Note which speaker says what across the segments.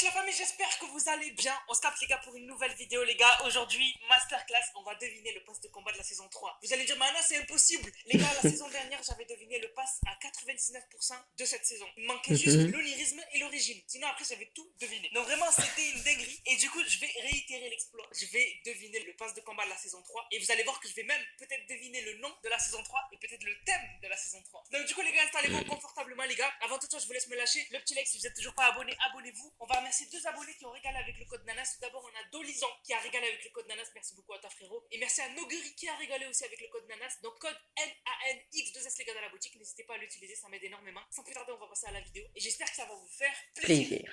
Speaker 1: Wesh la famille, j'espère que vous allez bien. On se capte les gars pour une nouvelle vidéo les gars. Aujourd'hui, masterclass, on va deviner le pass de combat de la saison 3. Vous allez dire, mais non, c'est impossible. Les gars, la saison dernière, j'avais deviné le pass à 99% de cette saison. Il manquait juste l'onirisme et l'origine. Sinon après, j'avais tout deviné. Donc vraiment, c'était une dinguerie. Et du coup, je vais réitérer l'exploit. Je vais deviner le pass de combat de la saison 3. Et vous allez voir que je vais même peut-être deviner le nom de la saison 3 et peut-être le thème de la saison 3. Donc du coup les gars, installez-vous confortablement les gars. Avant toute chose, je vous laisse me lâcher le petit like. Si vous n'êtes toujours pas abonné, abonnez-vous. On va remercier deux abonnés qui ont régalé avec le code Nanas. Tout d'abord, on a Dolizan qui a régalé avec le code Nanas. Merci beaucoup à ta frérot. Et merci à Noguri qui a régalé aussi avec le code Nanas. Donc code NANX2S les gars dans la boutique. N'hésitez pas à l'utiliser, ça m'aide énormément. Sans plus tarder, on va passer à la vidéo. Et j'espère que ça va vous faire plaisir.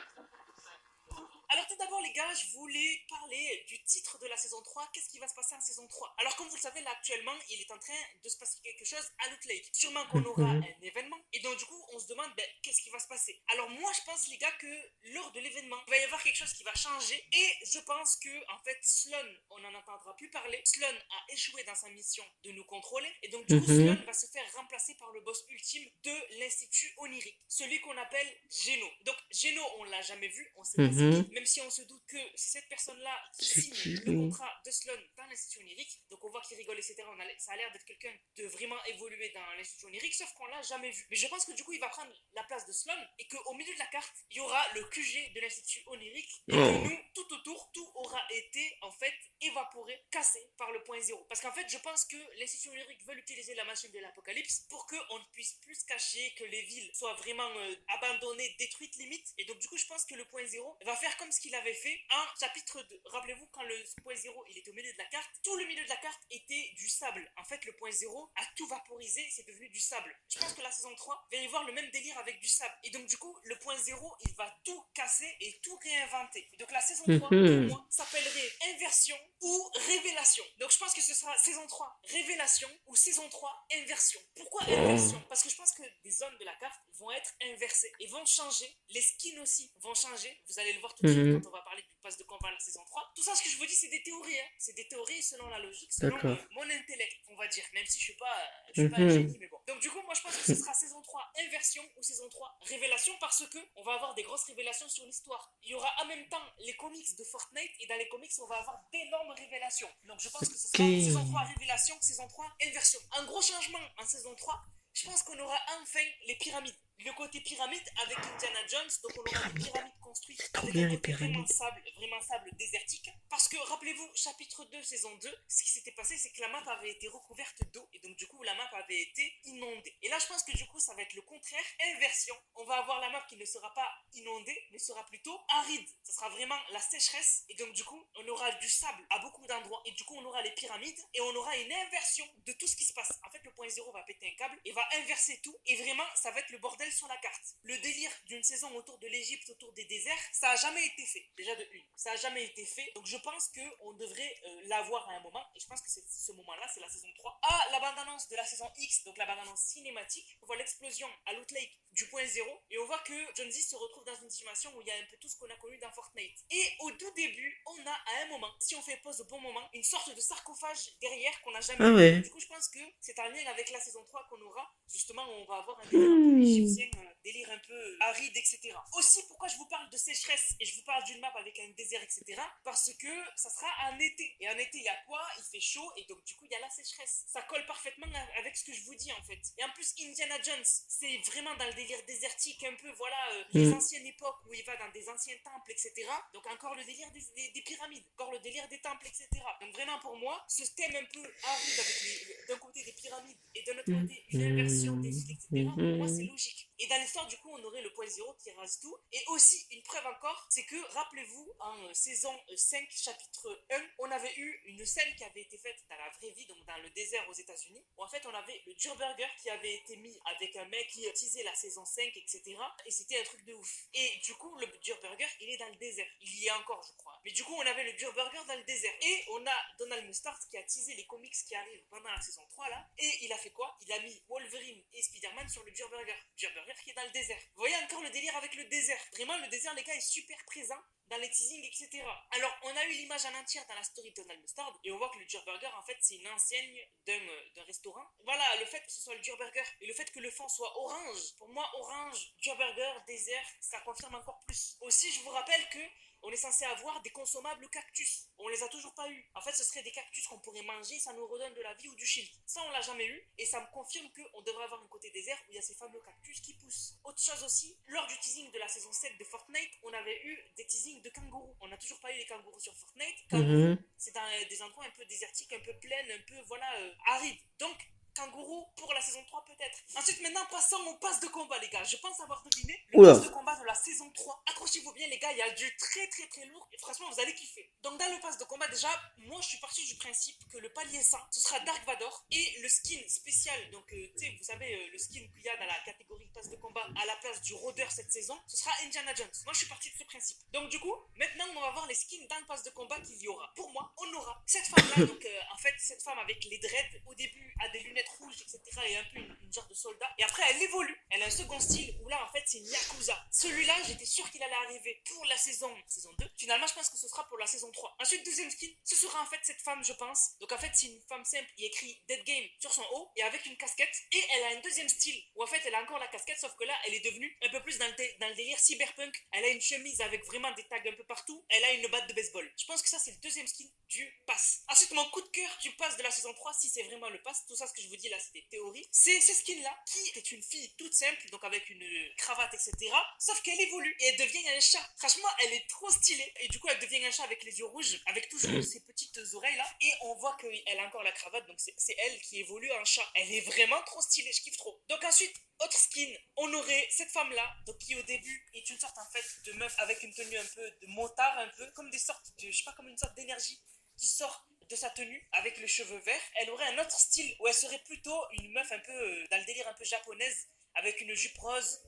Speaker 1: Alors tout d'abord les gars, je voulais parler du titre de la saison 3. Qu'est-ce qui va se passer en saison 3? Alors comme vous le savez là actuellement, il est en train de se passer quelque chose à Loot Lake. Sûrement qu'on aura un événement. Et donc du coup on se demande qu'est-ce qui va se passer. Alors moi je pense les gars que lors de l'événement, il va y avoir quelque chose qui va changer. Et je pense que en fait Sloan, on n'en entendra plus parler. Sloan a échoué dans sa mission de nous contrôler. Et donc du coup Sloan va se faire remplacer par le boss ultime de l'Institut Onirique. Celui qu'on appelle Geno. Donc Geno on l'a jamais vu, on sait pas c'est qui. Même si on se doute que c'est cette personne-là qui signe le contrat de Sloan dans l'Institut Onirique, donc on voit qu'il rigole, etc. Ça a l'air d'être quelqu'un de vraiment évolué dans l'Institut Onirique, sauf qu'on l'a jamais vu. Mais je pense que du coup, il va prendre la place de Sloan et qu'au milieu de la carte, il y aura le QG de l'Institut Onirique et que nous, tout autour, tout aura été en fait évaporé, cassé par le point zéro. Parce qu'en fait, je pense que l'Institut Onirique veut utiliser la machine de l'apocalypse pour qu'on ne puisse plus se cacher, que les villes soient vraiment abandonnées, détruites limite. Et donc du coup, je pense que le point zéro va faire comme ce qu'il avait fait en chapitre 2. Rappelez-vous, quand le point 0 il était au milieu de la carte, tout le milieu de la carte était du sable. En fait, le point 0 a tout vaporisé, c'est devenu du sable. Je pense que la saison 3 va y avoir le même délire avec du sable. Et donc, du coup, le point 0 il va tout casser et tout réinventer. Et donc, la saison 3, pour moi, s'appellerait Inversion ou Révélation. Donc, je pense que ce sera saison 3 Révélation ou saison 3 Inversion. Pourquoi Inversion? Parce que je pense que des zones de la carte vont être inversées et vont changer. Les skins aussi vont changer. Vous allez le voir tout de suite quand on va parler du pass de combat de la saison 3. Tout ça, ce que je vous dis, c'est des théories. Hein. C'est des théories selon la logique, selon mon intellect, on va dire. Même si je suis pas un génie, mais bon. Donc du coup, moi, je pense que ce sera saison 3 Inversion ou saison 3 Révélation parce que on va avoir des grosses révélations sur l'histoire. Il y aura en même temps les comics de Fortnite et dans les comics, on va avoir d'énormes révélations. Donc je pense que ce sera saison 3 Révélation, saison 3 Inversion. Un gros changement en saison 3, je pense qu'on aura enfin les pyramides. Le côté pyramide avec Indiana Jones, donc on aura des pyramides construites avec un côté vraiment sable désertique. Parce que rappelez-vous, chapitre 2, saison 2, ce qui s'était passé, c'est que la map avait été recouverte d'eau et donc du coup la map avait été inondée. Et là je pense que du coup ça va être le contraire, inversion. On va avoir la map qui ne sera pas inondée, mais sera plutôt aride. Ça sera vraiment la sécheresse et donc du coup on aura du sable à beaucoup d'endroits et du coup on aura les pyramides et on aura une inversion de tout ce qui se passe. En fait le point 0 va péter un câble et va inverser tout et vraiment ça va être le bordel sur la carte. Le délire d'une saison autour de l'Égypte, autour des déserts, ça a jamais été fait. Déjà de une, ça a jamais été fait. Donc je pense qu'on devrait l'avoir à un moment. Et je pense que c'est ce moment-là, c'est la saison 3. À l'abandonnance de la saison X, donc l'abandonnance cinématique, on voit l'explosion à Loot Lake du point 0. Et on voit que John Z se retrouve dans une dimension où il y a un peu tout ce qu'on a connu dans Fortnite. Et au tout début, on a à un moment, si on fait pause au bon moment, une sorte de sarcophage derrière qu'on n'a jamais vu. Du coup, je pense que c'est un lien avec la saison 3 qu'on aura. Justement, on va avoir un délire un peu égyptien, délire un peu aride, etc. Aussi, pourquoi je vous parle de sécheresse et je vous parle d'une map avec un désert, etc. Parce que ça sera en été. Et en été, il y a quoi? Il fait chaud et donc du coup, il y a la sécheresse. Ça colle parfaitement avec ce que je vous dis en fait. Et en plus, Indiana Jones, c'est vraiment dans le délire désertique, un peu, voilà, les anciennes époques où il va dans des anciens temples, etc. Donc encore le délire des pyramides, encore le délire des temples, etc. Donc vraiment pour moi, ce thème un peu aride avec d'un côté des pyramides et d'un autre côté une inversion des villes, etc. Pour moi, c'est logique. Et dans l'histoire, du coup, on aurait le point 0 qui rase tout. Et aussi, une preuve encore, c'est que, rappelez-vous, en saison 5, chapitre 1, on avait eu une scène qui avait été faite dans la vraie vie, donc dans le désert aux États-Unis, où en fait, on avait le Durburger qui avait été mis avec un mec qui teasait la saison 5, etc. Et c'était un truc de ouf. Et du coup, le Durburger, il est dans le désert. Il y est encore, je crois. Mais du coup, on avait le Durburger dans le désert. Et on a Donald Mustard qui a teasé les comics qui arrivent pendant la saison 3, là. Et il a fait quoi? Il a mis Wolverine et Spider-Man sur le Durburger. Durburger qui est dans le désert. Vous voyez encore le délire avec le désert. Vraiment, le désert, les gars, est super présent dans les teasings, etc. Alors, on a eu l'image en entière dans la story de Donald Mustard, et on voit que le Durburger, en fait, c'est une enseigne d'un restaurant. Voilà, le fait que ce soit le Durburger, et le fait que le fond soit orange, pour moi, orange, Durburger, désert, ça confirme encore plus Aussi, je vous rappelle que on est censé avoir des consommables cactus. On les a toujours pas eu. En fait, ce serait des cactus qu'on pourrait manger, ça nous redonne de la vie ou du chili. Ça, on l'a jamais eu, et ça me confirme qu'on devrait avoir un côté désert où il y a ces fameux cactus qui poussent. Autre chose aussi, lors du teasing de la saison 7 de Fortnite, on avait eu des teasings de kangourous. On n'a toujours pas eu les kangourous sur Fortnite. Kangourous, c'est des endroits un peu désertiques, un peu plaines, un peu, voilà, arides. Donc, kangourou pour la saison 3 peut-être. Ensuite, maintenant, passons au pass de combat, les gars. Je pense avoir deviné le pass de combat de la saison 3. Accrochez-vous bien, les gars, il y a du très très très lourd et franchement, vous allez kiffer. Donc, dans le pass de combat, déjà, moi, je suis parti du principe que le palier 100, ce sera Dark Vador et le skin spécial, donc, tu sais, vous savez, le skin qu'il y a dans la catégorie pass de combat à la place du rôdeur cette saison, ce sera Indiana Jones. Moi, je suis parti de ce principe. Donc, du coup, maintenant, on va voir les skins dans le pass de combat qu'il y aura. Pour moi, on aura cette femme-là, donc, en fait, cette femme avec les dreads, au début, a des lunettes rouges, etc. et un peu une genre de soldat. Et après, elle évolue. Elle a un second style où là, en fait, c'est une Yakuza. Celui-là, j'étais sûr qu'il allait arriver pour la saison 2. Finalement, je pense que ce sera pour la saison 3. Ensuite, deuxième skin, ce sera en fait cette femme, je pense. Donc, en fait, c'est une femme simple. Il écrit Dead Game sur son haut et avec une casquette. Et elle a un deuxième style où en fait, elle a encore la casquette, sauf que là, elle est devenue un peu plus dans le délire cyberpunk. Elle a une chemise avec vraiment des tags un peu partout. Elle a une batte de baseball. Je pense que ça, c'est le deuxième skin du pass. Ensuite, mon coup de cœur du pass de la saison 3, si c'est vraiment le pass, tout ça, ce que je vous dis là, c'est des théories. C'est ce skin-là, qui est une fille toute simple, donc avec une cravate, etc. Sauf qu'elle évolue et elle devient un chat. Franchement, elle est trop stylée. Et du coup, elle devient un chat avec les yeux rouges, avec toujours ses petites oreilles-là. Et on voit qu'elle a encore la cravate, donc c'est elle qui évolue en chat. Elle est vraiment trop stylée, je kiffe trop. Donc ensuite, autre skin, on aurait cette femme-là, donc qui au début est une sorte en fait de meuf avec une tenue un peu de motard, un peu comme des sortes de, je sais pas, comme une sorte d'énergie qui sort de sa tenue avec les cheveux verts. Elle aurait un autre style où elle serait plutôt une meuf un peu dans le délire un peu japonaise avec une jupe rose,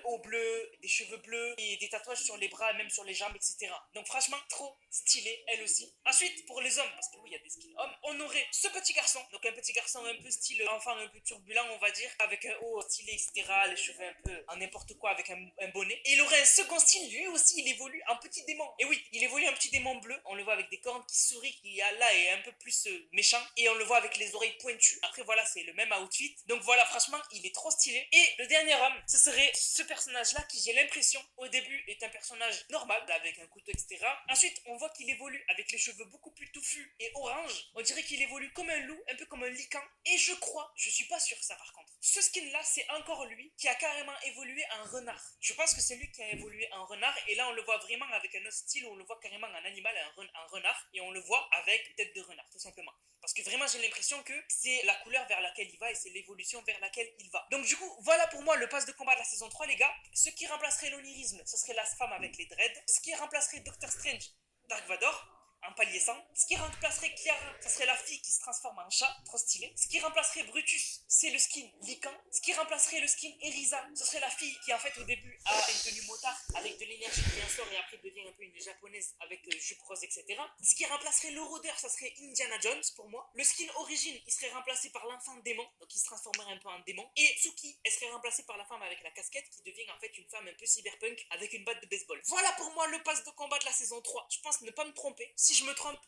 Speaker 1: au bleu, des cheveux bleus et des tatouages sur les bras, même sur les jambes, etc. Donc franchement, trop stylé, elle aussi. Ensuite, pour les hommes, parce que oui, il y a des skins hommes, on aurait ce petit garçon, donc un petit garçon un peu style enfant, un peu turbulent, on va dire, avec un haut stylé, etc., les cheveux un peu en n'importe quoi, avec un bonnet. Et il aurait un second style, lui aussi, il évolue en petit démon. Et oui, il évolue un petit démon bleu, on le voit avec des cornes qui sourit, qui là est un peu plus méchant, et on le voit avec les oreilles pointues. Après, voilà, c'est le même outfit. Donc voilà, franchement, il est trop stylé. Et le dernier homme, ce serait ce personnage-là qui, j'ai l'impression, au début, est un personnage normal, avec un couteau, etc. Ensuite, on voit qu'il évolue avec les cheveux beaucoup plus touffus et orange. On dirait qu'il évolue comme un loup, un peu comme un lycan. Et je crois, je suis pas sûr ça par contre, ce skin-là, c'est encore lui qui a carrément évolué en renard. Je pense que c'est lui qui a évolué en renard. Et là, on le voit vraiment avec un autre style, on le voit carrément en animal, un renard. Et on le voit avec tête de renard, tout simplement. Parce que vraiment, j'ai l'impression que c'est la couleur vers laquelle il va et c'est l'évolution vers laquelle il va. Donc du coup, voilà pour moi le pass de combat de la saison 3, les gars. Ce qui remplacerait l'onirisme, ce serait la femme avec les dreads. Ce qui remplacerait Doctor Strange, Dark Vador, en palier 100. Ce qui remplacerait Kiara, ce serait la fille qui se transforme en chat, trop stylé. Ce qui remplacerait Brutus, c'est le skin Lycan. Ce qui remplacerait le skin Erisa, ce serait la fille qui en fait au début a une tenue motard avec de l'énergie qui bien sort et après devient un peu une japonaise avec jupe rose, etc. Ce qui remplacerait le rôdeur, ça serait Indiana Jones pour moi. Le skin origine, il serait remplacé par l'enfant démon, donc il se transformerait un peu en démon. Et Tsuki, elle serait remplacée par la femme avec la casquette qui devient en fait une femme un peu cyberpunk avec une batte de baseball. Voilà pour moi le pass de combat de la saison 3. Je pense ne pas me tromper. Si je me trompe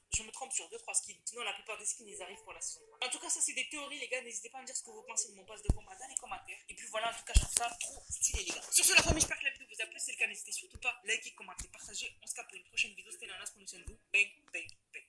Speaker 1: sur 2-3 skins. Sinon, la plupart des skins, ils arrivent pour la saison 3. En tout cas, ça, c'est des théories, les gars. N'hésitez pas à me dire ce que vous pensez de mon pass de combat dans les commentaires. Et puis voilà, en tout cas, je trouve ça trop stylé, les gars. Sur ce, la famille, j'espère que la vidéo vous a plu. Si c'est le cas, n'hésitez surtout pas à liker, commenter, partager. On se capte pour une prochaine vidéo. C'était Nanas, prenez soin de vous. Bang, bang, bang.